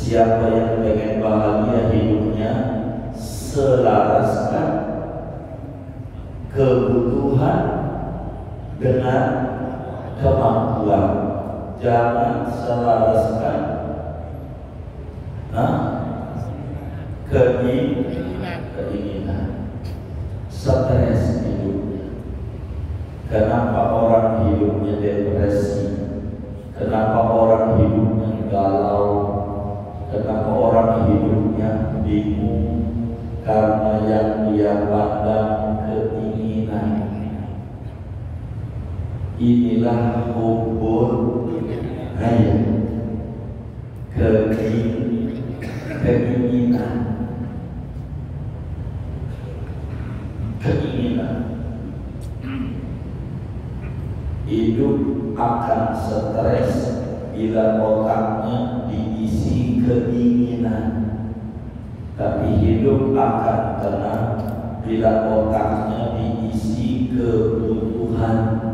Siapa yang pengen bahagia hidupnya, selaraskan kebutuhan dengan kemampuan. Jangan selaraskan keinginan. Stres hidupnya. Kenapa orang hidupnya depresi? Kenapa orang hidupnya galau? Kenapa orang hidupnya bingung? Karena yang dia pandang keinginan. Inilah hubbul hayat, keinginan. Hidup akan stres bila otaknya diisi keinginan, tapi hidup akan tenang bila otaknya diisi kebutuhan.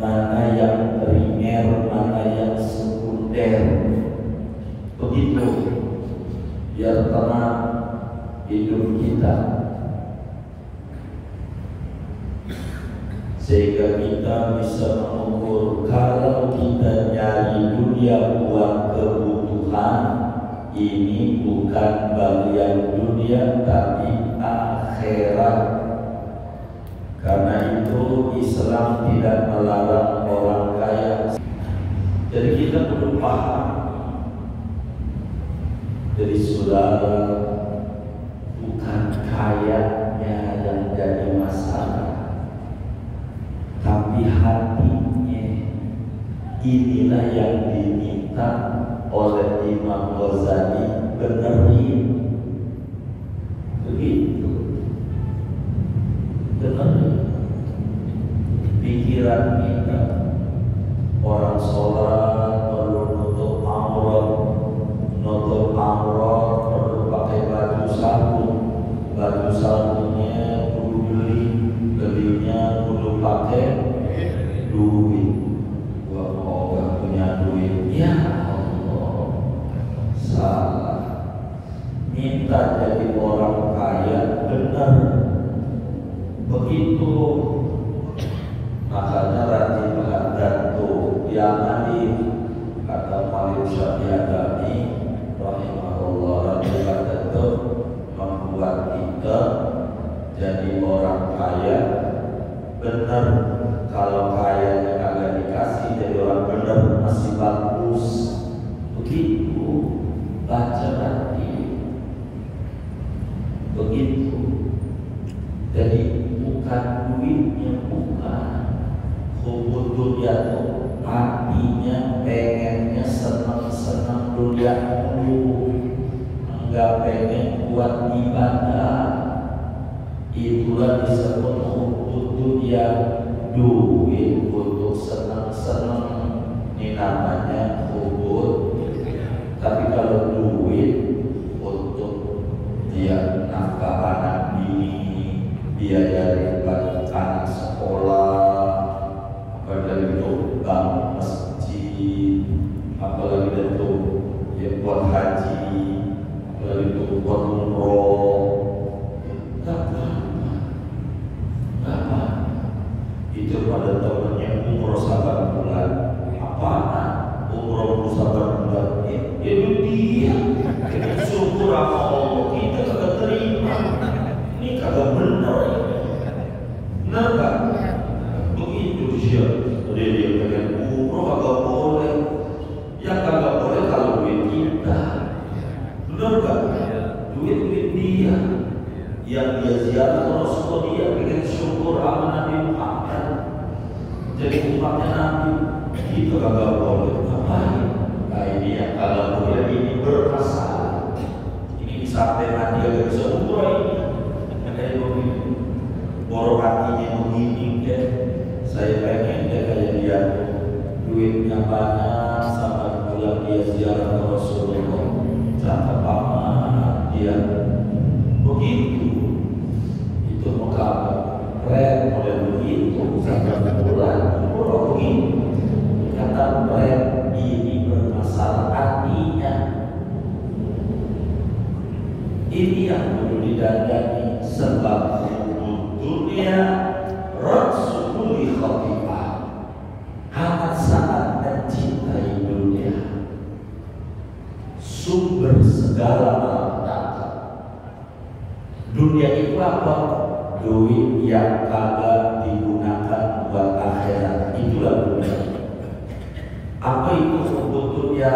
Mana yang primer, mana yang sekunder. Begitu biar tenang hidup kita, sehingga kita bisa mengukur kalau kita nyari dunia buat kebutuhan, ini bukan bagian dunia tapi akhirat. Karena itu Islam tidak melarang orang kaya. Jadi kita perlu paham. Jadi saudara, bukan kayanya yang jadi masalah, tapi hatinya. Inilah yang diminta oleh Imam Ghazali, benerin. Begitu. Benerin. Pikiran kita. Orang sholat perlu nutup aurat, perlu pakai baju sarung. Baju sarungnya perlu belinya perlu pakai duit. Wah, gak punya duit, ya Allah, salah. Minta jadi orang kaya, benar. Begitu. Makanya rajin berhadat tuh yang alif, kata Malik Syafi'i rahimahullah, rajin berhadat tuh membuat kita jadi orang kaya. Benar, kalau kayanya kagak dikasih jadi orang benar masih bagus. Begitu baca nanti. Begitu. Jadi bukan duitnya, bukan. Hubud dunia tuh hatinya pengennya senang-senang dunia dulu, enggak pengen buat ibadah. Itulah disebut hubud dunia, duit untuk senang-senang. Ini namanya hubud. Tapi kalau duit untuk dia nafkah anak ini, biaya anak sekolah, dari itu bangun masjid, apalagi dari itu ya buat haji, apalagi itu buat umroh, tak apa. Itu pada tahunnya umroh sabar bulan, apaan? Umroh sabar bulan, itu dia. Syukur sama Allah, kita kagak terima. Ini kagak benar. Benar gak? Begitu dia. Dia pengen umroh kagak boleh. Yang kagak boleh kalau duit kita. Benar gak? Duit dia. Yang dia ziarah Rasulullah, dia pengen syukur sama Nabi Muhammad. Jadi umatnya Nabi, itu kagak boleh. Ngapain? Nah ini yang kagak boleh, ini bermasalah. Ini sampai mati agak bisa umroh ini. Kayak begini. Borong hatinya begini deh. Saya pengen dia kayak dia, duitnya banyak, sama bulan dia ziarah ke Rasulullah, cakep amat dia. Begitu. Itu muka keren model begitu, sampai bulan umroh begitu. Kata keren, ini bermasalah hatinya. yang perlu didandani sebab dunia rasul li khati'ah, amat sangat mencintai dunia, sumber segala malapetaka. Dunia itu apa? Duit yang kagak digunakan buat akhirat, itulah dunia. Apa itu sebetulnya?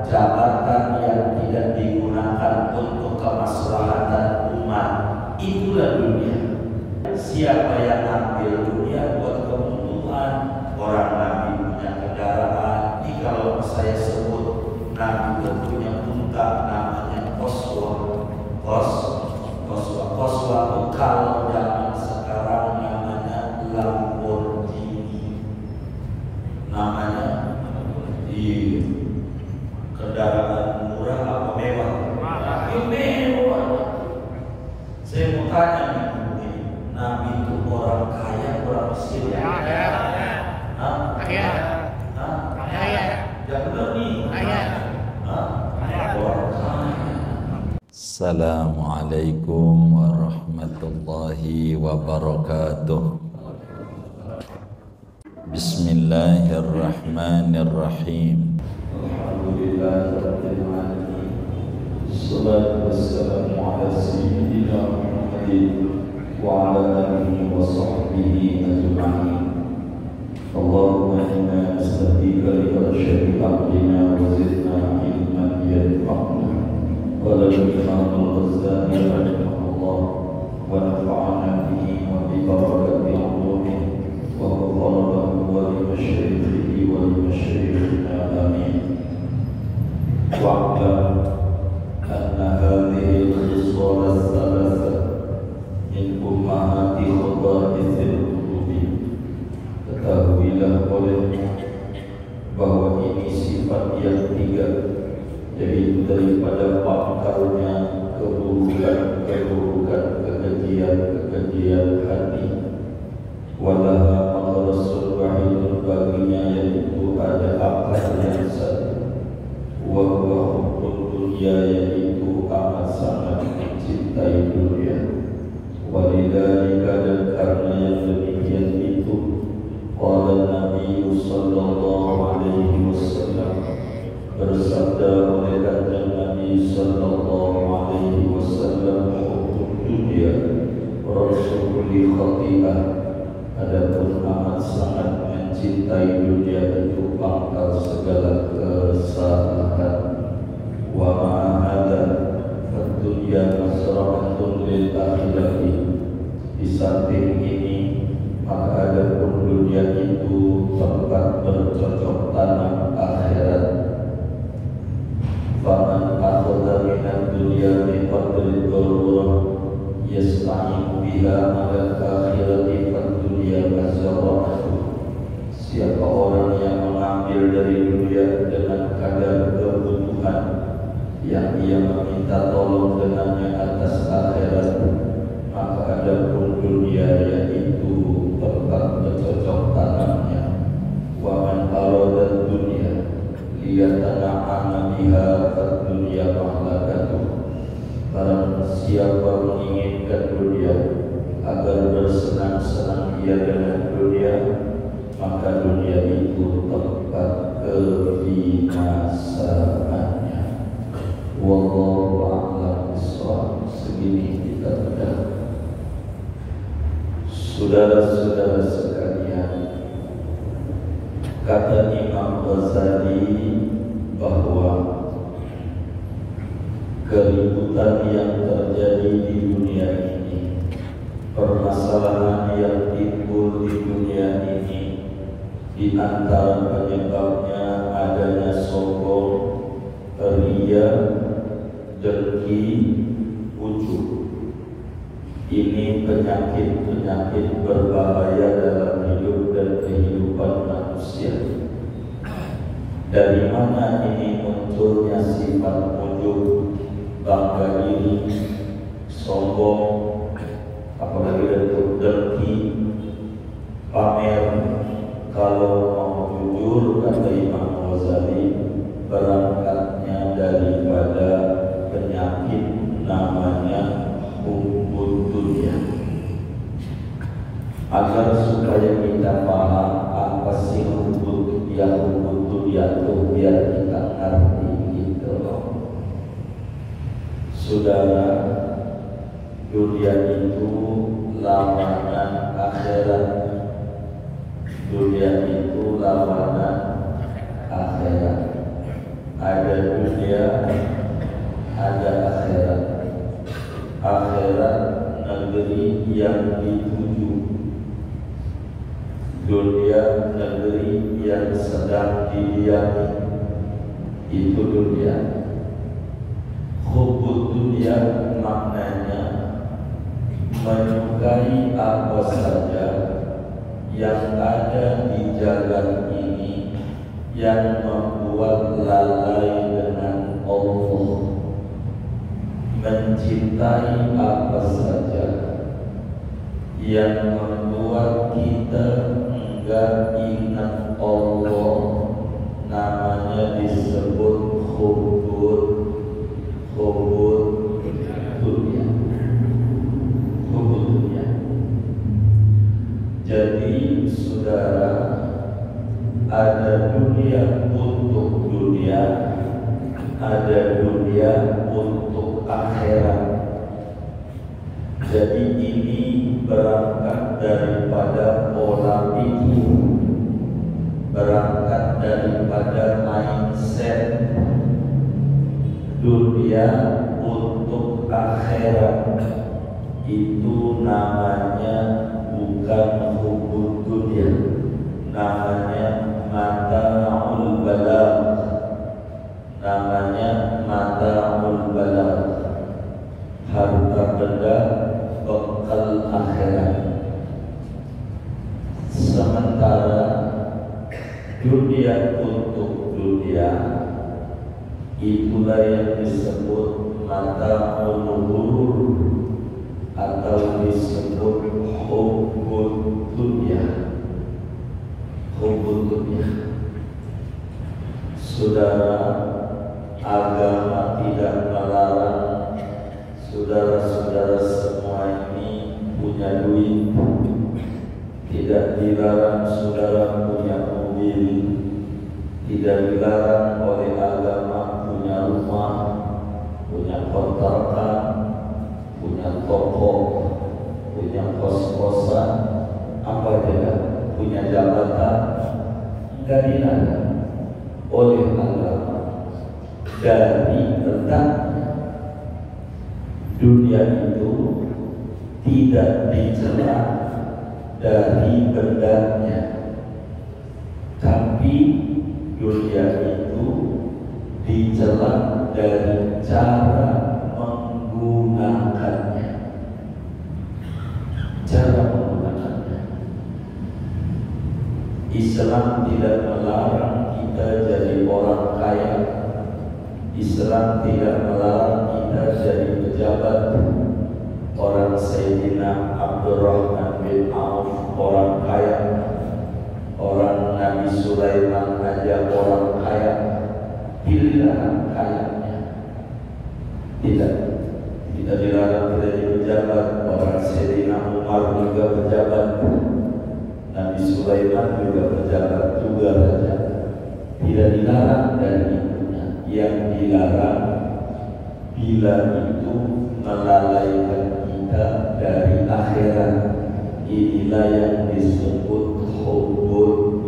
Jabatan yang tidak digunakan untuk kemaslahatan umat, itulah dunia. Siapa yang ambil dunia buat kebutuhan, orang Nabi punya kendaraan. Ini kalau saya sebut Nabi punya unta namanya Qaswa. Qaswa itu kalau zaman sekarang namanya Lamborghini. Namanya di kendaraan murah apa mewah? Mewah. Saya mau tanya nih, Nabi itu orang kaya, orang miskin ya? Kaya. Yang benar nih. Orang kaya. Assalamualaikum warahmatullahi wabarakatuh. Bismillahirrahmanirrahim. Alhamdulillahirabbil alamin. Wassalatu wassalamu ala sayyidina Muhammadin wa ala alihi wa sahbihi ajma'in. Allahumma inna nas'aluka al-irsyad amrina wa zidna ilman yanfa'una. Qala al-Imam al-Ghazali rahimahullah wa nafa'ana bihi wa bi barakati 'ulumihi wa ghafara wa li masyayikhihi wa li masyayikhina amin. Wa'lam anna hadhihi al-khisal al-thalatha min ummahati khada'ithil qulubi. Ketahuilah olehmu bahwa ini sifat yang tiga, yaitu daripada pangkalnya keburukan, kekejian hati. Walaha maghrasul wahidun, baginya yaitu ada akal yang satu. Wa huwa hubbud dunya, yaitu amat sangat mencintai dunia. Walidzalika, dan karena yang demikian itu, qala Nabi sallallahu alaihi wasallam, bersabda oleh kanjeng Nabi sallallahu alaihi wasallam, hubbud dunya rasul li khati'ah, adapun amat sangat mencintai dunia itu pangkal segala kesalahan. Wa ma hadza dunya masra'atun lil akhirati, di samping ini maka adapun dunia itu tempat bercocok tanam akhirat. Faman akhadha minad dunya bi qadri darurah yasta'in biha ala akhirati fad dunya mazra'atu. Siapa orang yang mengambil dari dunia dengan kadar kebutuhan, yang ia meminta tolong dengannya atas akhirat, maka adapun dunia yaitu tempat bercocok tanamnya. Wa man arada dunya liyatana'ama biha fad dunya mahlakatuh. Barang siapa menginginkan dunia agar bersenang-senang ia dengan dunia, maka dunia itu tempat kebinasaannya. Wallahu a'lam bishawab. Segini kita sudah. Saudara-saudara sekalian, kata Imam Ghazali bahwa keributan yang terjadi di dunia ini, permasalahan yang timbul di dunia ini, di antara penyebabnya adanya sombong, ria, dengki, ujub. Ini penyakit-penyakit berbahaya dalam hidup dan kehidupan manusia. Dari mana ini munculnya sifat ujub, bangga diri, sombong, apalagi bentuk dengki, pamer? Kalau mau jujur, kata Imam Ghazali, berangkatnya daripada penyakit namanya Saudara, dunia itu lawanan akhirat. Dunia itu lawanan akhirat. Ada dunia, ada akhirat. Akhirat negeri yang dituju, dunia negeri yang sedang didiami. Itu dunia. Hubbud dunia maknanya menyukai apa saja yang ada di jalan ini yang membuat lalai dengan Allah, mencintai apa saja yang membuat kita enggak ingat Allah, namanya disebut hubbud dunia. Hubbud dunia. Jadi saudara, ada dunia untuk dunia, ada dunia untuk akhirat. Jadi ini berangkat daripada pola pikir, berangkat daripada mindset. Dunia untuk akhirat itu namanya bukan hubbud dunia, namanya mata'ul balagh, namanya mata'ul balagh, harta benda bekal akhirat. Sementara dunia untuk dunia, itulah yang disebut mata'ul ghurur atau disebut hubbud dunia. Hubbud dunia. Saudara, agama tidak melarang saudara-saudara semua ini punya duit. Tidak dilarang saudara punya mobil. Tidak dilarang oleh agama punya rumah, punya kontrakan, punya toko, punya kos-kosan, apa juga, punya jabatan. Enggak dilarang oleh agama. Dari letaknya dunia itu tidak dicela dari bendanya, tapi dunia itu dicela dari cara menggunakannya. Cara menggunakannya. Islam tidak melarang kita jadi orang kaya. Islam tidak melarang kita jadi pejabat. Orang Sayyidina Abdurrahman bin Auf orang kaya. Orang Nabi Sulaiman aja orang kaya. Dilarang kayanya. Tidak dilarang tidak jadi pejabat. Orang Sayyidina Umar juga pejabat. Nabi Sulaiman juga pejabat juga raja. Tidak dilarang dari itunya. Yang dilarang bila itu melalaikan kita dari akhirat. Inilah yang disebut hubbud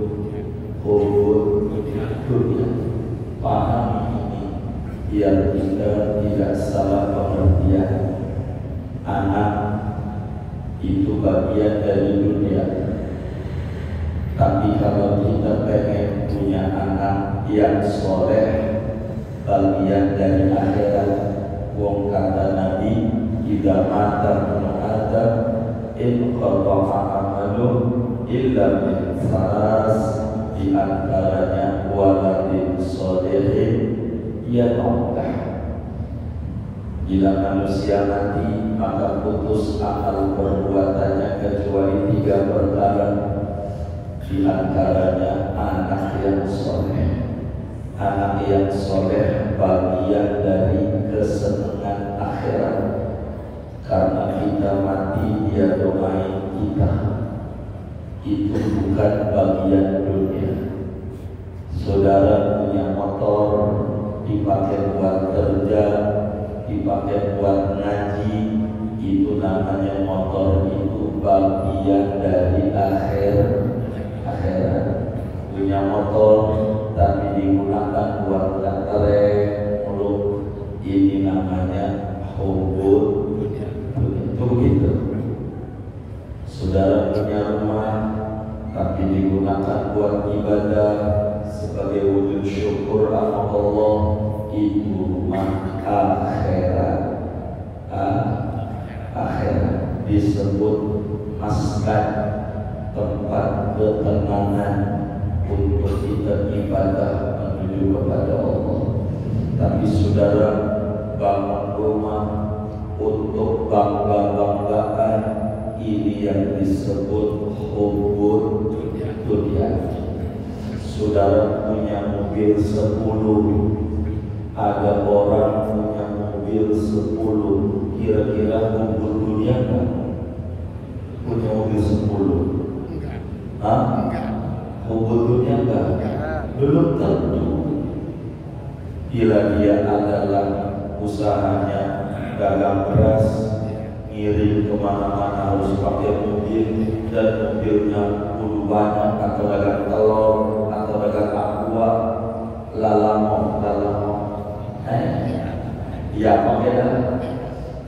dunia. Pahami ini biar kita tidak salah pengertian. Anak itu bagian dari dunia. Tapi kalau kita pengen punya anak yang soleh, bagian dari akhirat. Wong kata Nabi, "Idza mata ibnu Adam, inqata'a amaluh illa min salas." Di antaranya waladin sholihin yad'ulah. Bila manusia mati, maka putus amal perbuatannya kecuali 3 perkara. Di antaranya anak yang soleh. Anak yang soleh bagian dari kesenangan akhirat. Karena kita mati, dia doain kita. Itu bukan bagian dunia. Saudara punya motor, dipakai buat kerja, dipakai buat ngaji, itu namanya motor, itu bagian dari akhirat. Punya motor tapi digunakan buat nganterin muluk, ini namanya hubud. Itu begitu. Saudara punya rumah tapi digunakan buat ibadah sebagai wujud syukur sama Allah, itu rumah akhirat. Akhirat disebut maskan, tempat ketenangan untuk kita ibadah menuju kepada Allah. Tapi saudara bangun rumah untuk bangga-banggaan, ini yang disebut hubud dunia. Saudara punya mobil 10, ada orang punya mobil 10, kira-kira hubud dunia kan? Punya mobil 10? Enggak. Hubud dunia enggak? Belum tentu. Bila dia adalah usahanya dagang beras, ngirim kemana-mana harus pakai mobil, dan mobilnya kudu banyak, atau dagang telur, atau dagang aqua, lalamo, ya pakai dah.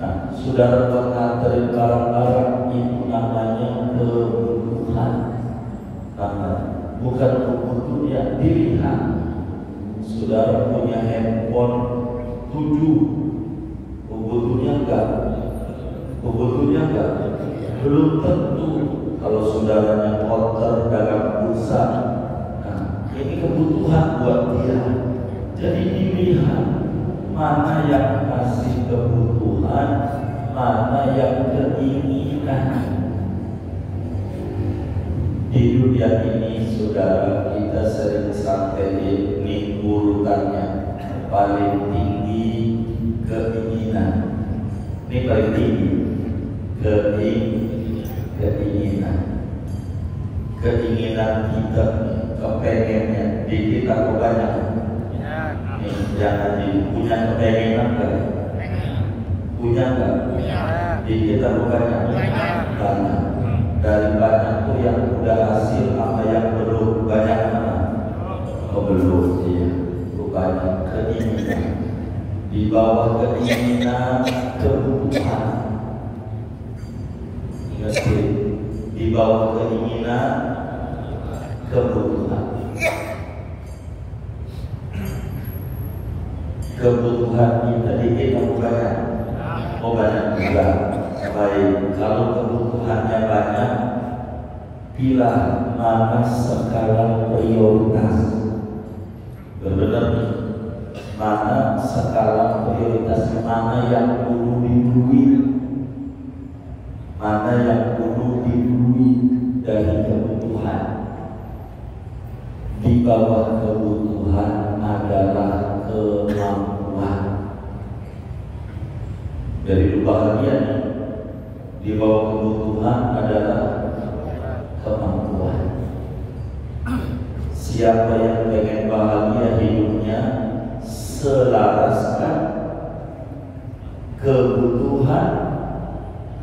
Nah, saudara mengantarin barang-barang, itu namanya kebutuhan, bukan kebutuhan. Dilihat, saudara punya handphone 7, kebutuhannya enggak? Kebutuhannya enggak? Belum tentu. Kalau saudaranya kotor, dagang pulsa, nah ini kebutuhan buat dia. Jadi dilihat mana yang masih kebutuhan, mana yang keinginan. Di dunia ini saudara, kita sering sampai ini urutannya paling tinggi keinginan. Ini paling tinggi keinginan kita, kepengennya di kita kok banyak. Jangan punya kepengenan kan? Punya nggak? Di kita kok banyak. Dari banyak tuh yang udah hasil sama yang belum banyak mana? Oh belum, iya. Banyak keinginan. Di bawah keinginan kebutuhan. Ingat, di bawah keinginan kebutuhan. Kebutuhan kita dikit atau banyak? Oh banyak juga. Baik, kalau kebutuhannya banyak, pilih mana skala prioritas. Benar-benar nih, mana skala prioritas, mana yang perlu didului, mana yang perlu didului dari kebutuhan. Di bawah kebutuhan adalah kemampuan. Dari bahagia, di bawah kebutuhan adalah kemampuan. Siapa yang pengen bahagia hidupnya, selaraskan kebutuhan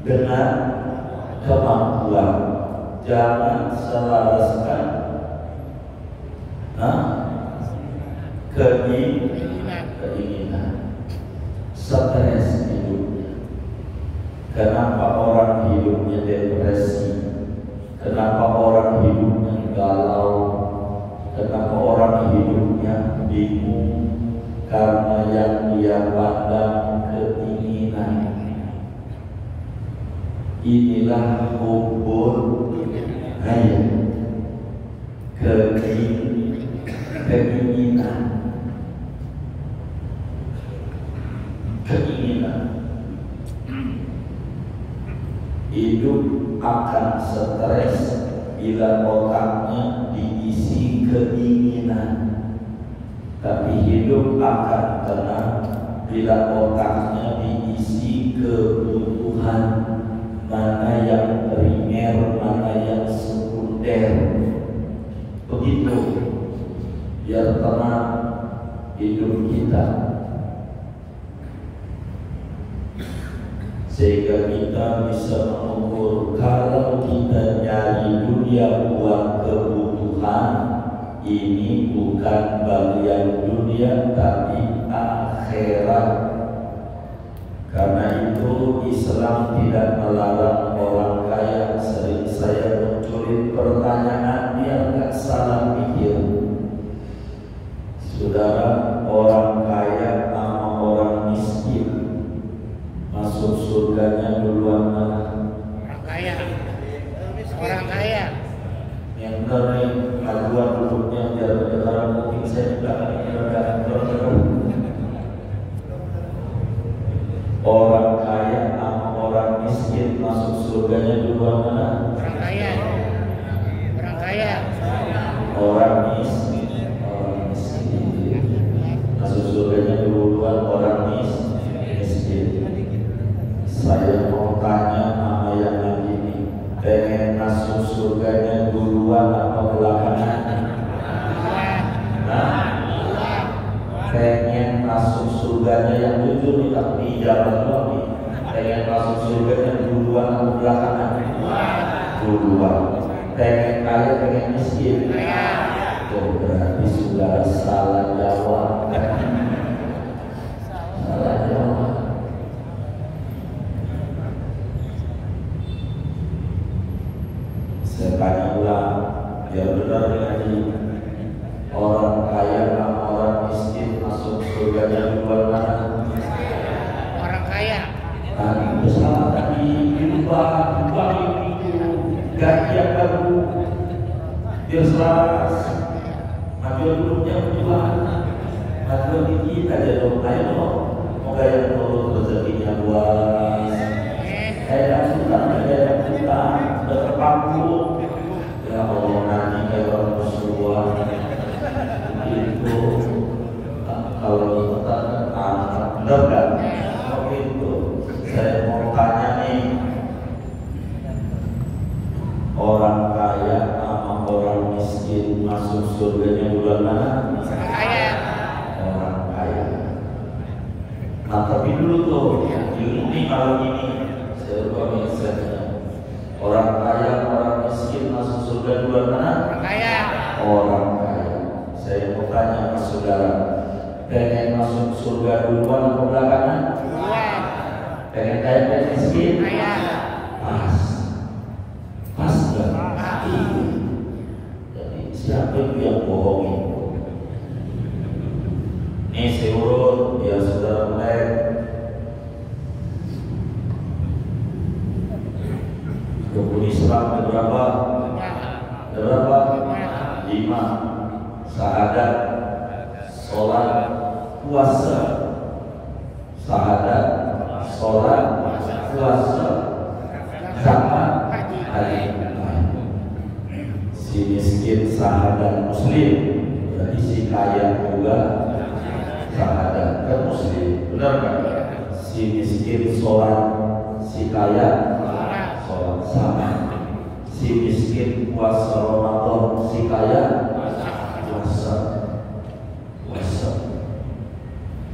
dengan kemampuan. Jangan selaraskan keinginan. Stres hidupnya. Kenapa orang hidupnya depresi? Kenapa orang hidupnya galau? Kenapa orang hidupnya bingung? Karena yang dia pandang keinginan. Inilah hubud keinginan. Hidup akan stres bila otaknya diisi keinginan, tapi hidup akan tenang bila otaknya diisi kebutuhan. Mana yang primer, mana yang sekunder. Begitu, biar tenang hidup kita. sehingga kita bisa mengukur kalau kita nyari dunia buat kebutuhan, ini bukan bagian dunia tapi akhirat. Karena itu Islam tidak melarang orang kaya. Sering saya munculin pertanyaan biar nggak salah pikir. Saudara, orang kaya sama orang miskin masuk surganya duluan mana? Orang kaya. Orang kaya. Yang benar nih, aduan duduknya biar kedengaran mungkin saya juga orang kaya sama orang miskin masuk surganya duluan mana? Orang kaya. Orang kaya. Orang miskin. Masuk surganya duluan orang miskin. Saya mau tanya sama yang lagi ini, pengen masuk surganya duluan atau belakangan? Nah, pengen masuk surganya yang jujur nih, tapi jalan doang nih. Pengen masuk surganya duluan atau belakangan? Duluan. Pengen kaya, pengen miskin? Oh, berarti sudah salah jawab. Salah jawab. Saya tanya ulang, biar benar lagi. Orang kaya sama orang miskin masuk surganya duluan mana? Orang kaya. Tadi salah tadi, diubah itu ganti yang baru. Biar selaras. Maju duduknya berjuang. Maju dikit aja dong, ayo dong. Moga yang turun rezekinya luas. Saya suka, saya suka. Terpaku. Ya Allah, nanti kayak orang bersuara. Itu kalau kita anak benar kan? Begitu. Saya mau tanya nih, orang kaya sama orang miskin masuk surganya bulan mana? Orang kaya. Orang kaya. Nah tapi dulu tuh, ini kalau ini saya lupa misalnya, orang kaya orang miskin masuk surga bulan mana? Orang kaya. Orang kaya. Saya mau tanya mas saudara, pengen masuk surga duluan atau belakangan? Duluan. Pengen kaya pengen miskin? Kaya. Pas. Pas nggak? Pas. Jadi siapa itu yang bohongin? Ini saya urut biar saudara mulai. Rukun Islam ada berapa? Ada berapa? 5. Syahadat, sholat, puasa. Syahadat, sholat, puasa, zakat, haji. Si miskin syahadat muslim, berarti si kaya juga syahadat kan muslim, benar kan? Si miskin sholat, si kaya sholat sama. Si miskin puasa Ramadan, si kaya puasa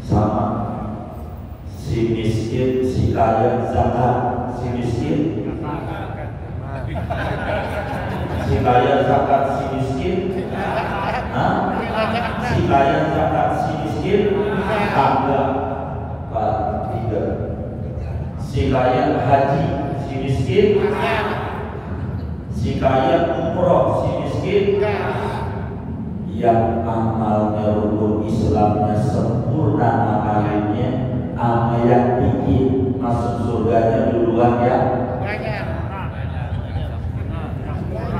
sama. Si miskin, si kaya zakat. Si miskin, si kaya zakat, si miskin. Hah? Si kaya zakat, si miskin. Kagak. 3. Si kaya haji, si miskin. Si kaya umroh, si miskin. Yang amalnya rukun Islamnya sempurna amalnya, sama yang bikin masuk surganya duluan ya.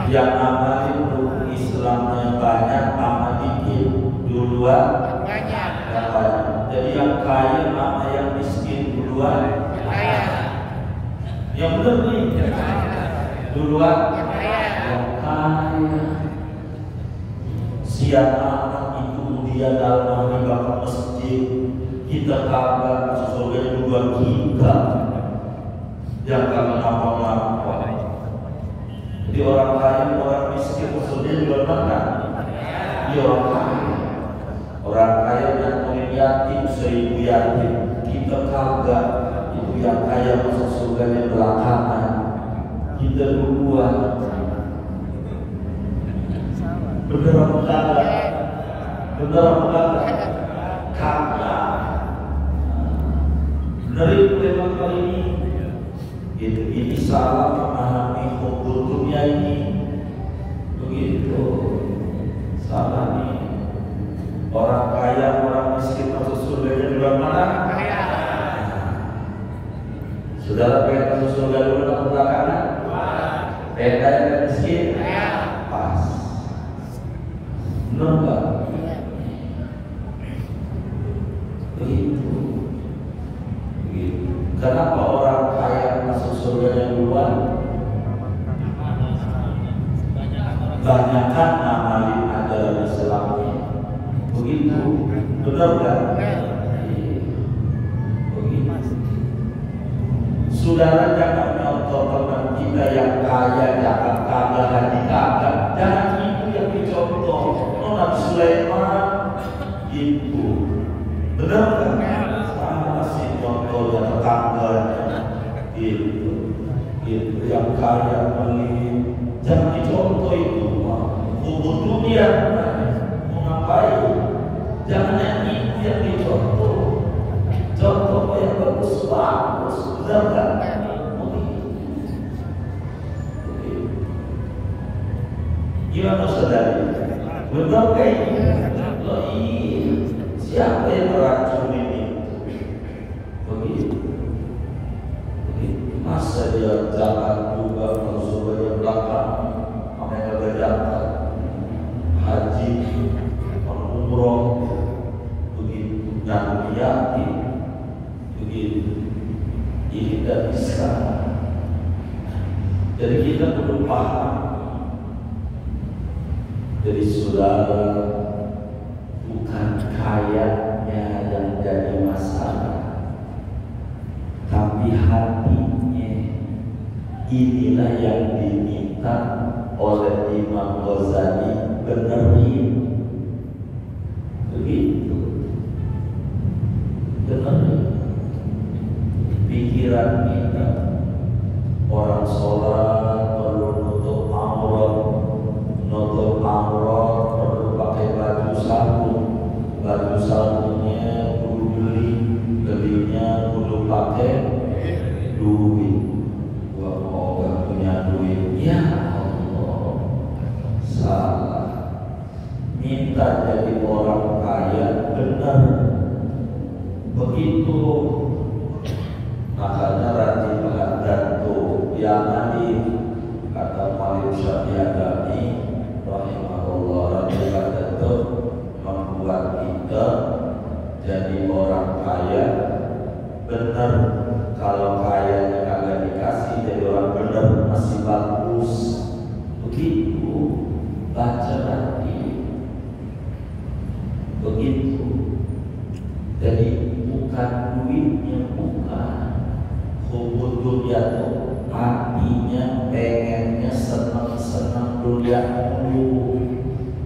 Yang amalin rukun Islamnya banyak, sama bikin duluan yang banyak. Jadi yang kaya sama yang miskin duluan. Yang benar nih duluan yang kaya. Siang anak itu dia dalam hariga ke masjid, kita kagak masuk surga duluan kita. Yang kagak apa-apa. Jadi orang kaya, orang miskin maksudnya duluan mana? Dia orang kaya. Orang kaya yang punya yatim 1000 yatim, kita kagak. Itu yang kaya masuk surganya belakangan, kita duluan. Bener apa kagak? Bener apa kagak? Kagak. Bener itu memang kali ini. Ini salah memahami hukum dunia ini. Begitu. Salah nih. Orang kaya, orang miskin masuk surganya di mana? Saudara pengen masuk surga dulu atau belakangan? Pengen kaya dan miskin? Pas. Benar nggak? Begitu. Kenapa orang kaya masuk surga duluan? Banyakan amalin ajaran Islamnya. Begitu. Benar nggak? Begitu. Saudara jangan nyontoh teman kita yang kaya, jangan kagak haji kagak. Jangan itu yang dicontoh. Nabi Sulaiman itu benar kan? Sama sih contohnya tetangganya itu yang kaya beli. Jangan dicontoh itu. Kubur dunia mau ngapain? Jangan yang itu yang dicontoh. Contoh yang bagus, benar kan? Gimana saudari? Benar kayaknya. Loh iya. Siapa yang meracun ini? Begitu. Masa dia jalan juga masuk bagian belakang, apa yang agak jalan? Haji, umroh, begitu. Dan yakin, begitu. Ini tidak bisa. Jadi kita perlu paham. Jadi saudara, bukan kayanya yang jadi masalah, tapi hatinya. Inilah yang diminta oleh Imam Ghazali benerin. Begitu. Benerin pikiran kita. Orang sholat perlu nutup aurat, perlu pakai baju sabunnya perlu belinya perlu pakai duit. Wah, gak punya duit, ya Allah, salah. Minta jadi orang kaya, benar. Begitu. Makanya rajin mengajar tuh yang nanti kata Malik Syafi'i rahimahullah, rajin mengajar tuh membuat kita jadi orang kaya. Benar, kalau kayanya kagak dikasih jadi orang benar masih bagus. Begitu, baca nanti. Begitu. Jadi bukan duitnya, bukan. Hubud dunia tuh hatinya pengennya senang-senang dunia dulu,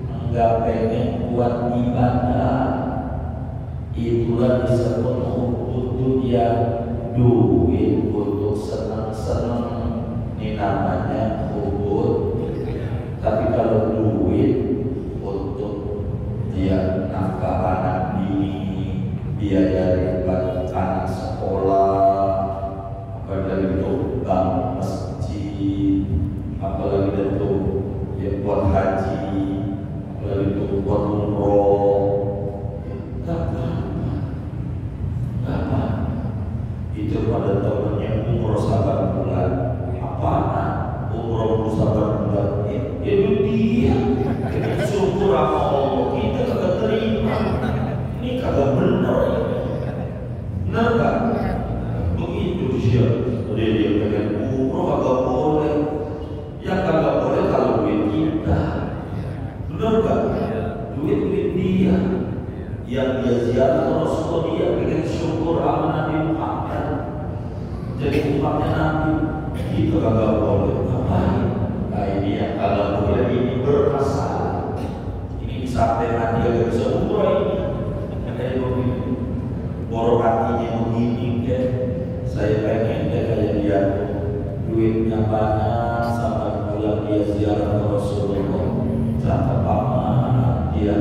enggak pengen buat ibadah. Itulah disebut hubud dunia, duit untuk senang-senang. Ini namanya hubud. Tapi kalau duit untuk dia nafkah anak ini, biaya anak sekolah, dari untuk bank masjid, apalagi untuk ya buat haji, apalagi untuk buat umroh, gak apa-apa. Itu pada tahunnya umroh 8 bulan. Apaan? Umroh 8 bulan? Itu dia. Kita syukur sama Allah, kita kagak terima. Ini kagak benar. Benar gak? Begitu dia pengen umroh kagak boleh. Yang kagak boleh kalau duit kita. Benar gak? Duit dia. Yang dia ziarah Rasulullah, dia pengen syukur sama Nabi Muhammad. Jadi umatnya Nabi, kita kagak boleh. Ngapain? Nah ini yang kagak boleh, ini bermasalah. Ini sampai nanti agak bisa umroh ini. Kayak begini. Borok hatinya begini kan. Saya pengen dia kayak dia, duitnya banyak sampai bulan dia ziarah ke Rasulullah. Cakap amat dia.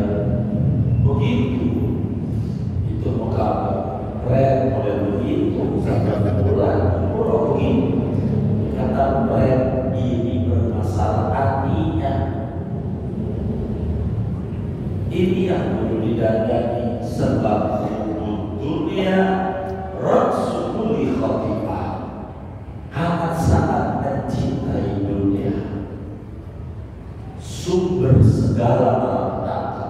Begitu. Itu muka keren model begitu sampai bulan umroh begitu. Kata keren ini bermasalah hatinya. Ini yang perlu didandani sebab dunia Rasulullah khotibah amat sangat mencintai dunia, sumber segala malapetaka.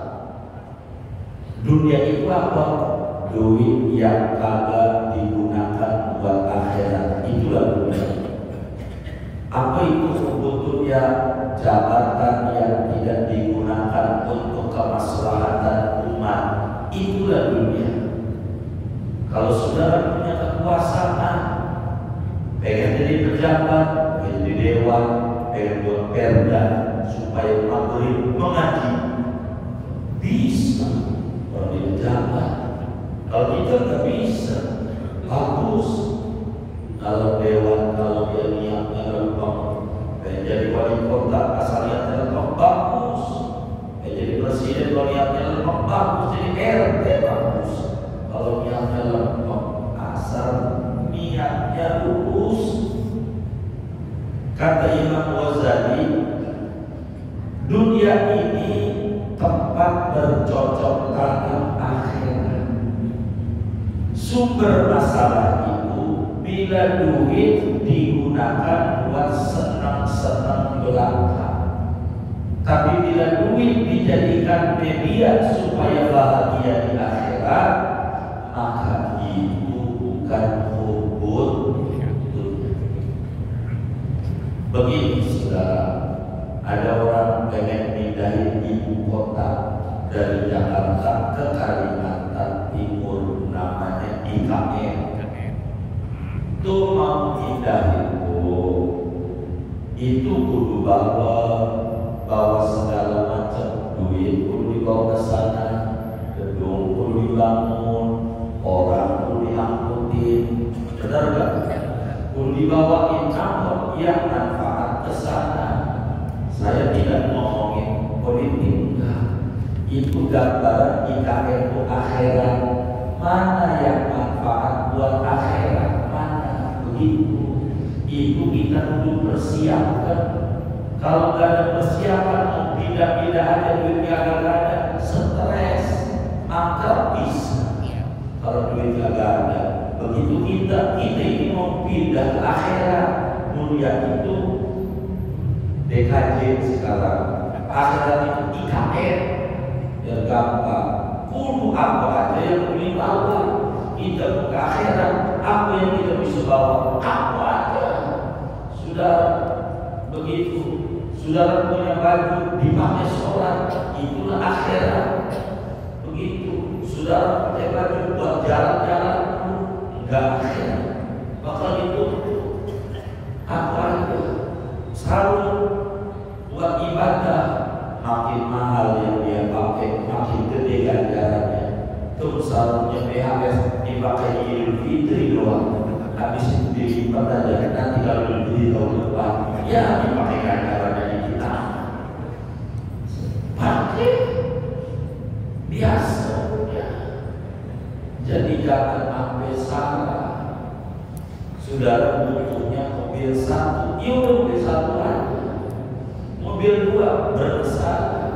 Dunia itu apa? Duit yang kagak digunakan buat akhirat, itulah dunia. Apa itu sebetulnya? Jabatan yang tidak digunakan untuk kemaslahatan umat, itulah dunia. Kalau saudara punya kekuasaan, pengen jadi pejabat, pengen jadi dewan, pengen buat perda supaya maghrib mengaji, bisa. Kalau dia pejabat, kalau kita nggak bisa, bagus. Kalau dewan, kalau dia niatnya lempeng, pengen jadi wali kota, asal niatnya lempeng, bagus. Pengen jadi presiden, kalau niatnya lempeng, bagus. Jadi RT, bagus. Kalau niatnya lempeng, asal niatnya lurus. Kata Imam Ghazali, dunia ini tempat bercocok tanam akhirat. Sumber masalah itu bila duit digunakan buat senang-senang belaka. Tapi bila duit dijadikan media supaya bahagia di akhirat, maka itu bukan hubud. Begini saudara, ada orang pengen pindahin ibu kota dari Jakarta ke Kalimantan Timur, namanya IKN. Itu mau pindahin itu kudu bawa segala macam duit, kudu dibawa ke sana, gedung kudu dibangun, orang kudu diangkutin, benar gak? Kudu dibawain apa yang manfaat ke sana. Saya tidak ngomongin politik, itu gambaran IKN itu akhirat. Mana yang manfaat buat akhirat, mana? Begitu. Itu kita perlu persiapkan. Kalau nggak ada persiapan, mau pindah-pindah aja duitnya nggak ada, stres, maka bisa. Kalau duitnya nggak ada, begitu kita ini mau pindah ke akhirat, mulia itu DKJ sekarang, akhirat itu IKN, ya gampang. Kudu apa aja yang boleh bawa, kita ke akhirat, apa yang kita bisa bawa, apa aja. Sudah begitu, saudara punya baju dipakai sholat, itulah akhirat. Begitu, saudara pakai baju buat jalan-jalan, enggak akhirat. Maka itu apa itu? Selalu buat ibadah, makin mahal yang dia pakai, makin gede ganjarannya. Terus sarungnya PHS dipakai Idul Fitri doang, habis itu dilipat aja. Nanti kalau beli tahun depan, ya dipakai ganjarannya di kita. Pakai biasa. Jadi jangan sampai salah. Saudara butuhnya mobil satu, ya udah mobil satu aja. Mobil dua bermasalah.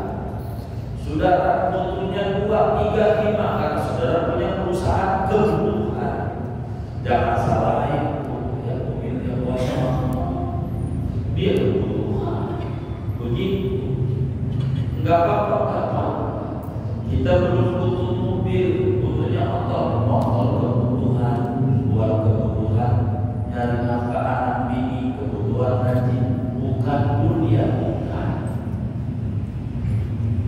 Saudara butuhnya 2, 3, 5 karena saudara punya perusahaan kebutuhan. Jangan salahin ya mobilnya dia kebutuhan. Begitu. Enggak apa-apa. Kita belum butuh mobil, butuhnya motor kebutuhan, buat kebutuhan nyari nafkah anak bini, kebutuhan haji, bukan dunia, bukan.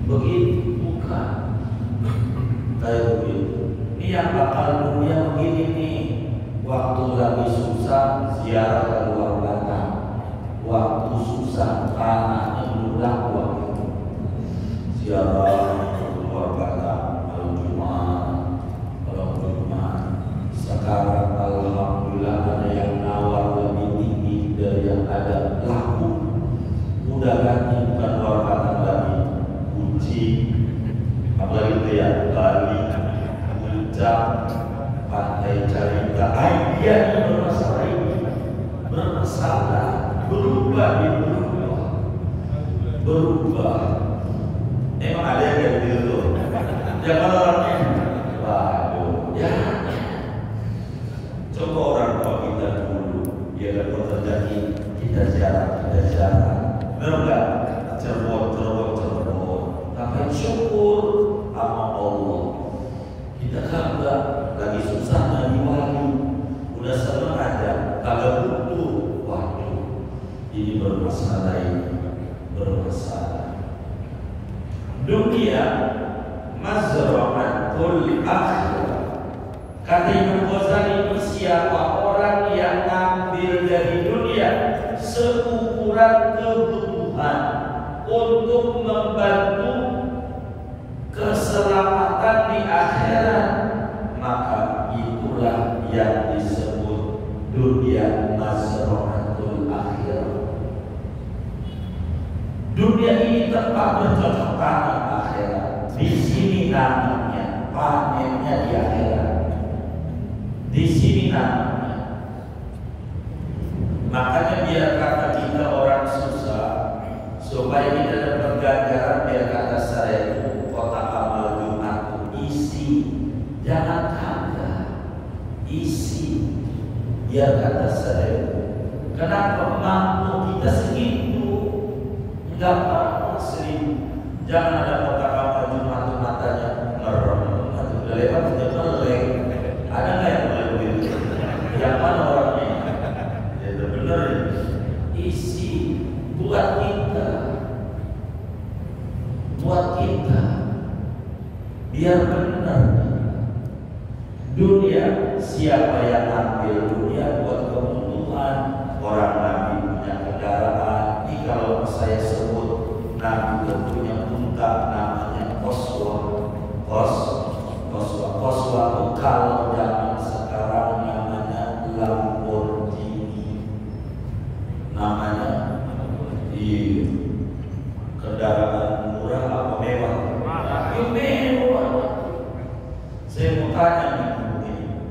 Begitu, bukan. Kayak begitu. Ini yang bakal dunia begini nih. Waktu cerita dia bermasalah ini, bermasalah, berubah. Emang ada yang kayak gitu? Jangan orangnya, waduh, ya. Coba orang tua kita dulu, dia kan terjadi kita jarang, benar nggak? Cerewet. Tapi syukur sama Allah. Kita kagak lagi susah lagi wali, udah seneng aja, kagak butuh. Waduh, ini bermasalah. Dunia mazra'atul akhirah. Kata Imam Ghazali, siapa orang yang ngambil dari dunia seukuran kebutuhan untuk membantu keselamatan di akhirat, maka itulah yang disebut dunia mazra'atul akhirah. Dunia ini tempat bercocok tanam akhirat. Di sini nantinya panennya di akhirat. Di sini nantinya. Makanya biar kata kita orang susah, supaya kita dapat ganjaran, biar kata saya kotak amal Jumat isi, jangan kagak isi. Biar kata saya, kenapa mampu kita segitu? Enggak apa-apa sering. Jangan ada kotak amal Jumat matanya merem, udah lewat aja melek. Ada nggak yang boleh begitu? Yang mana orangnya? Ya benar. Isi buat kita, biar benar. Dunia, siapa yang ambil dunia buat kebutuhan? Orang Nabi punya kendaraan. Ini kalau saya sebut Nabi punya unta namanya Qaswa. Qaswa kalau zaman sekarang namanya Lamborghini. Namanya di kendaraan murah apa mewah? Mewah. Saya mau tanya nih,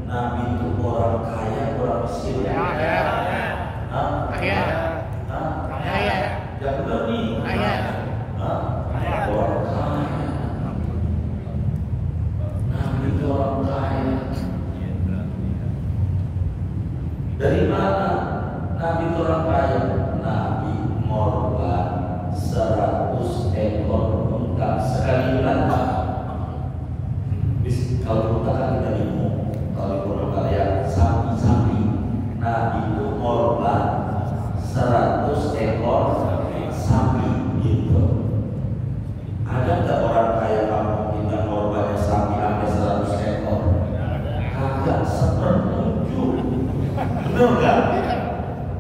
Nabi itu orang kaya, orang miskin? Kaya. Ya benar nih. Orang kaya. Nabi itu orang kaya. Dari mana Nabi itu orang kaya? Nabi morban 100 ekor unta sekali bulan. Kalau unta kan kita bingung. Kalau orang kaya sapi. Nabi itu morban 100 ekor sapi gitu. Ada nggak orang kaya kampung kita korbannya sapi sampai 100 ekor? Kagak, 1/7. Bener nggak?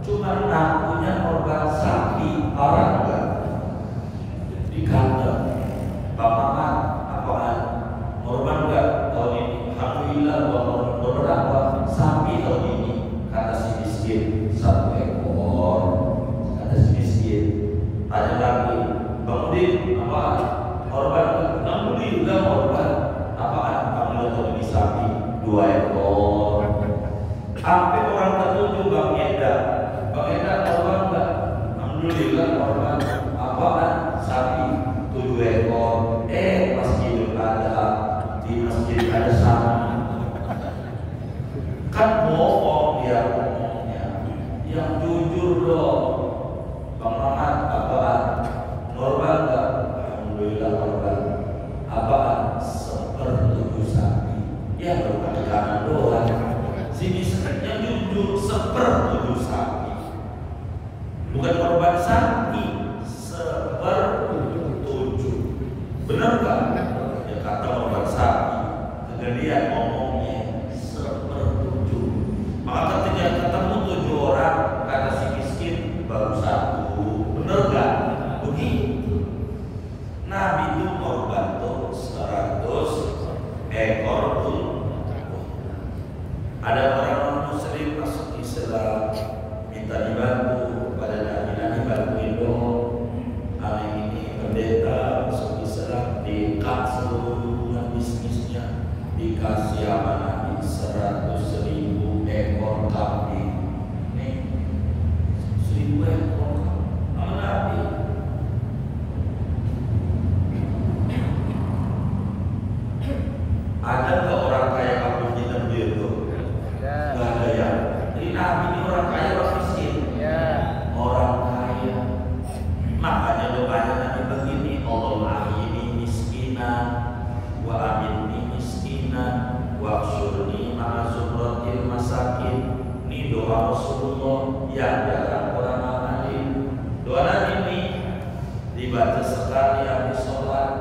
Cuma nakunya korban sapi, orang nggak? Di kantor, bapak apaan? Korban nggak? Tahun ini, alhamdulillah beberapa sapi tahun ini. Kata si miskin 1 ekor. Kata si miskin. Tanya lagi, Bang Udin, apaan? Korban, alhamdulillah korban. Apaan? Alhamdulillah tahun ini sapi 2 ekor. Sampai orang tertuju Bang Eda korban enggak? Alhamdulillah korban. Apaan? Sapi 7 ekor. Pas hidup di masjid ada sapi. Kan bohong dia ngomongnya. Yang jujur dong. Bang Rahmat, apaan? Korban enggak? Alhamdulillah korban. Apaan? 1/7 sapi. Ya baru kaki kanan doang. Si miskinnya jujur 1/7 sapi. Bukan korban sapi, 1/7. Benar nggak? Ya kata korban sapi. Kegedean ngomongnya 1/7. Maka ketika ketemu 7 orang, kata si miskin baru 1. Benar nggak? Begitu. Nabi itu korban tuh 100 ekor pun. Ada orang muslim masuk Islam, minta dibantu pada Nabi bantuin dong. Hari ini pendeta masuk Islam, dikat seluruh bisnisnya, dikasih sama Nabi 100.000 ekor kambing. Nih, 1.000 ekor sama Nabi. Ada nggak orang kaya kampung kita begitu? Nggak ada ya. Jadi Nabi ini orang kaya, orang miskin. Orang kaya. Makanya doanya Nabi begini, Allahumma ahyini miskinan wa aminni miskinan wa khsyurni ma'a zumratil masakin. Ini doa Rasulullah yang jarang orang amalin. Doa Nabi ini dibaca sekali habis sholat,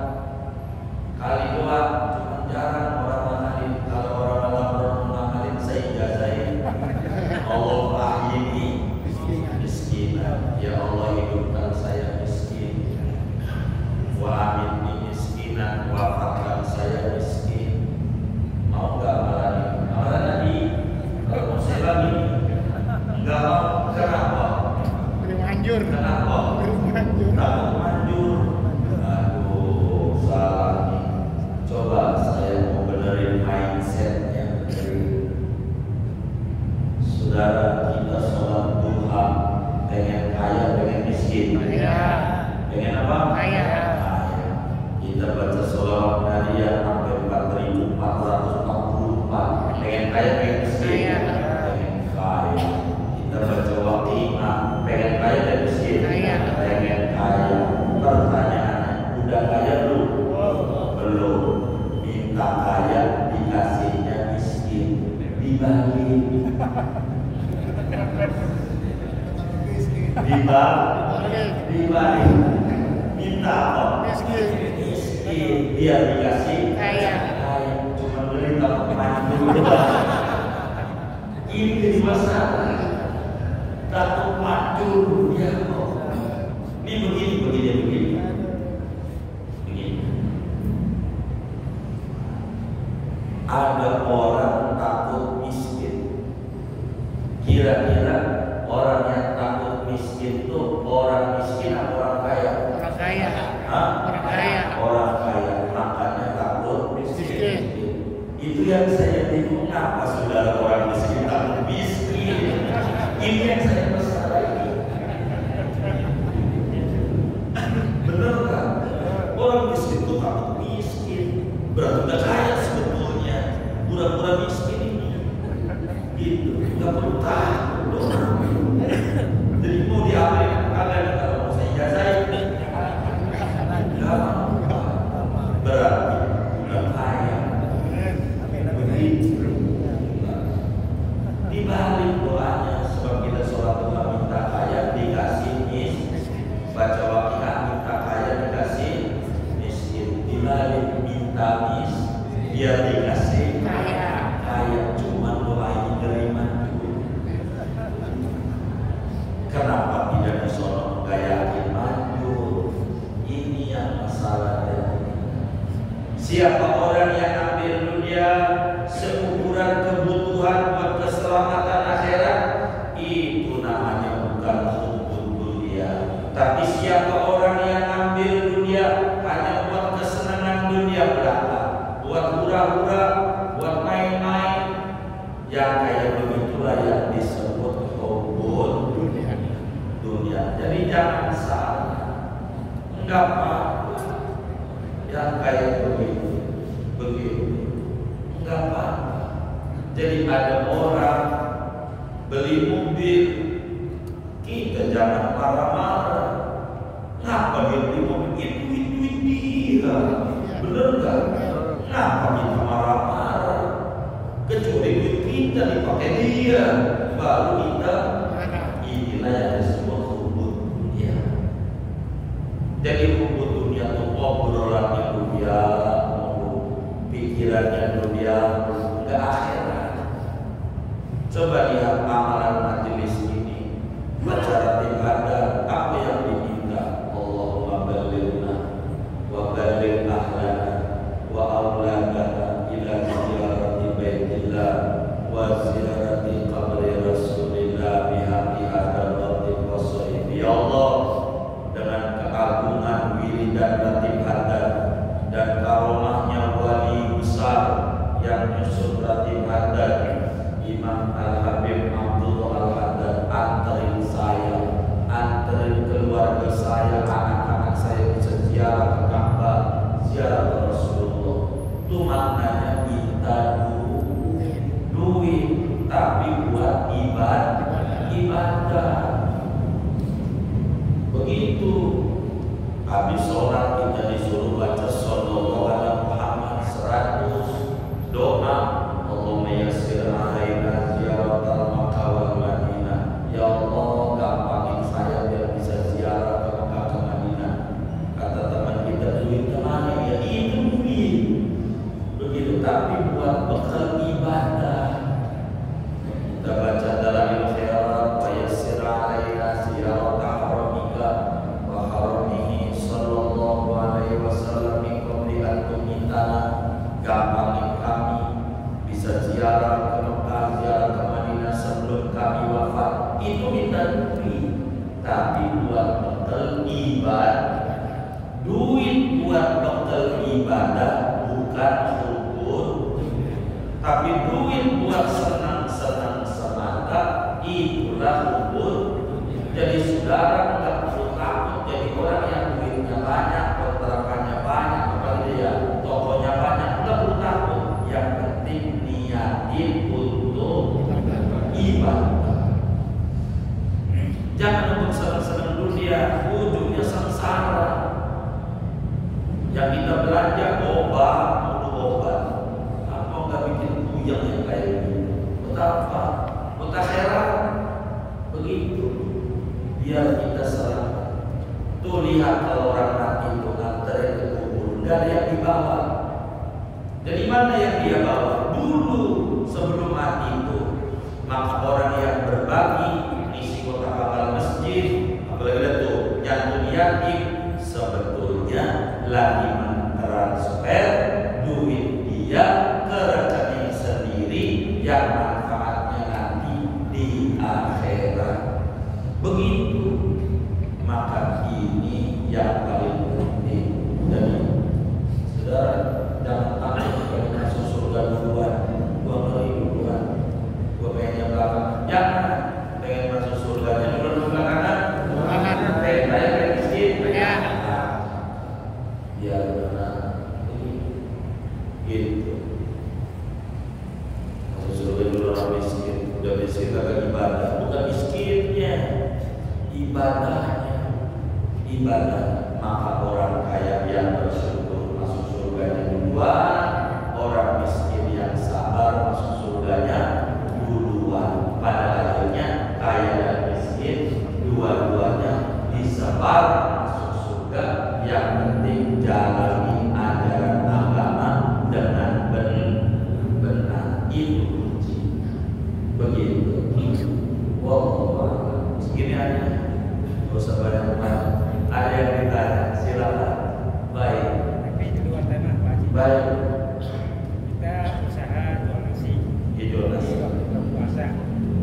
kali doa cuma jarang orang amalin. Kalau orang amalin saya ijazahin. Allahumma ahyini miskinan, ya Allah hidupkan saya miskin. Wa aminni miskinan, wafatkan saya miskin. Mau nggak amalan ini? Amalan Nabi. Kalau mau saya bagi, nggak mau. Kenapa? Manjur. Kenapa? Takut manjur. Aduh, salah nih. Coba saya mau benerin mindsetnya. Saudara, kita sholat duha, pengen kaya, pengen miskin. Pengen apa? Kaya. Kita baca sholawat Nadia sampai 4.444. Pengen kaya, pengen miskin. Pengen kaya. Kita baca waqi'ah, pengen kaya, pengen miskin. Pengen kaya. Pertanyaannya, udah kaya belum? Belum. Minta kaya, dikasihnya miskin. Dibagi. Dibagi. Minta apa? Miskin. Biar dikasih Kaya. Cuma beli takut manjur. Ini masalah. Takut manjur. Ya Allah. Ini begini. Ada orang takut miskin. Kira-kira orang yang takut miskin itu orang miskin atau orang kaya? Orang kaya. Hah? Orang kaya. Orang kaya, makanya takut miskin. Miskin. Itu yang saya bingung, kenapa saudara orang miskin takut miskin? Ini yang saya masalahi. Bener kan? Orang miskin itu takut miskin. Berarti udah kaya sebetulnya. Pura-pura miskin ini. Gitu, nggak perlu takut. Jadi mau diapain? Kagak kalau mau saya ijazahin. Berarti udah kaya. Begitu. Dibalik doanya, sebab kita sholat duha minta kaya dikasih miskin. Baca waqi'ah minta kaya dikasih miskin. Dibalik minta miskin biar dikasih kaya. Cuma doa ini terima. Kenapa tidak disono gak yakin manjur? Ini yang masalahnya. Siapa orang yang ambil dunia seukuran kebutuhan buat keselamatan akhirat, itu namanya bukan hubbud dunia. Tapi siapa orang yang ambil dunia hanya buat kesenangan dunia belaka, buat hura-hura, buat main-main, yang kayak begitulah yang disebut hubbud dunia. Jadi jangan salah. Enggak apa-apa yang kayak begitu. Enggak apa-apa. Jadi ada orang beli mobil, kita jangan marah-marah. Ngapa dia beli mobil? Itu duit dia. Bener gak? Ngapa kita marah-marah? Kecuali duit kita dipakai dia, baru kita inilah yang disebut hubbud dunia. Jadi hubbud dunia itu obrolannya dunia, pikirannya dunia, enggak akhirat. Coba lihat amalan majelis ini, baca ibadah, apa yang diminta? Allahumma ballighna wa balligh ahlana wa auladana ila ziyarati baitillah wa ziyarati qabri Rasulillah bihaqqi hadzal waqti wassaif. Ya Allah, dengan keagungan wiridan ratib haddad dan karomahnya wali besar yang nyusun ratib haddad Imam Al-Habib Abdullah Al-Haddad, anterin saya, anterin keluarga saya, anak-anak saya bisa ziarah ke Ka'bah, ziarah ke Rasulullah. Itu maknanya minta duit, tapi buat ibadah. Begitu habis sholat kita disuruh baca sallallahu alaihi Muhammad 100 doa, Allahumma yassir alaina ziyaratal Makkah wal Madinah. Ya Allah, gampangin saya biar bisa ziarah ke Makkah ke Madinah. Kata teman kita, duit kemana? Ya itu duit. Begitu, tapi buat bekal ibadah. Kita baca dalam khairat wa yassir alaina ziyaratal haramika wa haramihi sallallahu alaihi wasallam min qabli an tumitana. Gampangin kami bisa ziarah ke Mekah, ziarah ke Madinah sebelum kami wafat. Itu minta duit, tapi buat bekal ibadah. Duit buat bekal ibadah bukan syukur, tapi duit buat senang-senang semata, itulah syukur. Jadi saudara nggak perlu takut jadi orang yang duitnya banyak, kontrakannya banyak, apalagi dia tokonya banyak, nggak perlu takut. Yang penting niatin untuk ibadah. Jangan untuk senang-senang dunia, ujungnya sengsara. Yang kita belanja obat, apa nggak bikin puyeng yang kayak gini? Betapa, heran. Begitu, biar kita selamat. Tuh lihat kalau orang mati itu nganterin ke kubur, nggak ada yang dibawa. Dari mana yang dia bawa? Dulu sebelum mati itu, maka orang yang berbagi isi kotak amal masjid, apalagi itu jantung yatim, sebetulnya lagi mentransfer duit dia ke rekening sendiri yang manfaatnya nanti di akhirat. Begitu, maka ini yang paling penting. Jadi saudara, jangan takut pengen masuk surga duluan, gua ngeri duluan, gua pengennya belakang. Jangan, pengen masuk surganya duluan belakangan. Pengen miskin, ya benar. Gitu. Masuk surga dulu orang miskin, udah miskin kagak ibadah, bukan miskinnya, ibadahnya. Ibadah, maka orang kaya yang bersyukur masuk surganya duluan, orang miskin yang sabar masuk surganya duluan. Pada akhirnya kaya dan miskin dua-duanya disebar masuk surga. Yang penting jalani ajaran agama dengan benar, itu kuncinya. Begitu. Wallahu segini aja, gak usah banyak-banyak. Ada yang ditanya, silakan. Baik. Tapi di luar tanah Pak Haji. Baik. Kita usaha jual nasi. Jual nasi. Di waktu buka puasa.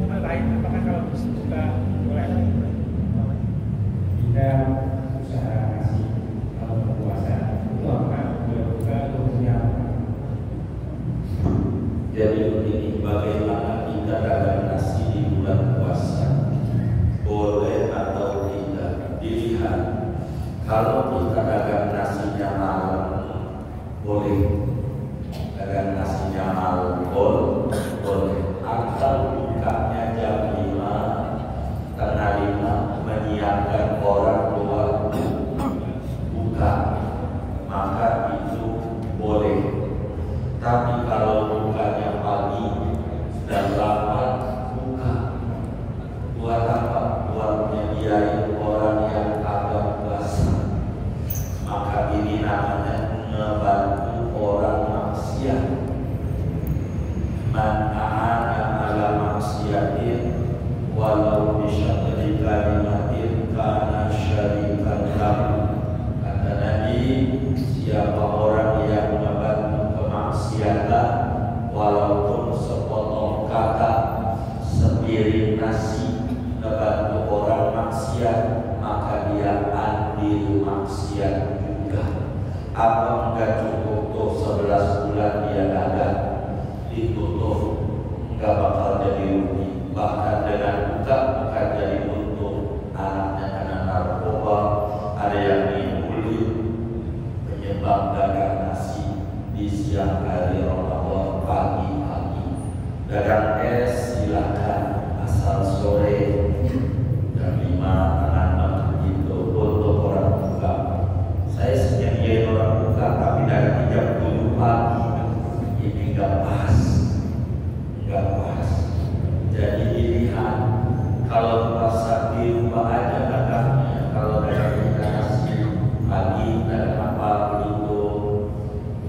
Hal lain apakah kalau buka boleh? Kita usaha nasi kalau buka puasa itu apakah boleh buka atau tidak? Jadi begini, bagaimana kita dagang nasi di bulan puasa? Boleh atau tidak? Dilihat. Kalau kita dagang nasinya malam, boleh. Dagang nasinya malam, boleh. Atau bukanya jam 5, tengah 5, menyiapkan orang keluar buka, maka itu boleh. Tapi kalau bukanya pagi dan lambat, buka. Buat apa? Buat menyediakan orang yang agak puasa. Maka ini namanya ngebantu orang maksiat. Man a'ana ala maksiatin walau bisyatri kalimatin kana syarikan lahu. Kata Nabi, siapa orang yang membantu kemaksiatan walaupun sepotong kata, sepiring nasi, membantu orang maksiat, maka dia andil maksiat juga. Apa enggak cukup tuh 11 bulan dia dagang, ditutup, enggak bakal jadi Kalau puasa di rumah aja dagangnya, kalau dagang nasi pagi dagang apa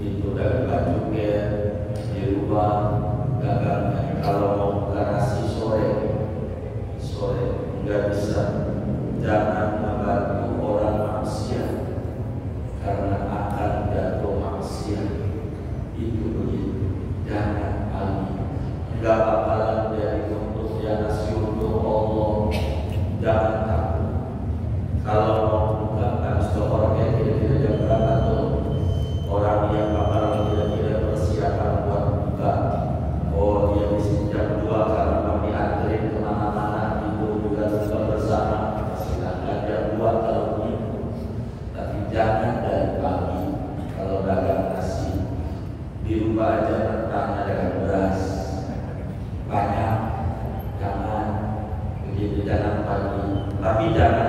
itu dagang baju di rumah dagangnya. Kalau mau buka nasi sore nggak bisa. Jangan membantu orang maksiat karena akan jatuh maksiat. Itu begitu. Jangan alih. Nggak bakalan dari untuk yang nasi untuk Allah. Jangan takut. Kalau mau buka harus ke orang yang kira-kira jam berapa tuh. Orang yang bakalan kira-kira persiapan buat buka. Oh dia bisa jam 2 karena kami antri kemana-mana itu juga buka bersama. Silakan jam 2 kalau begitu. Tapi jangan dari pagi. Kalau dagang nasi di rumah aja bertanya dengan beras banyak, jangan begitu, jangan pagi. Tapi jangan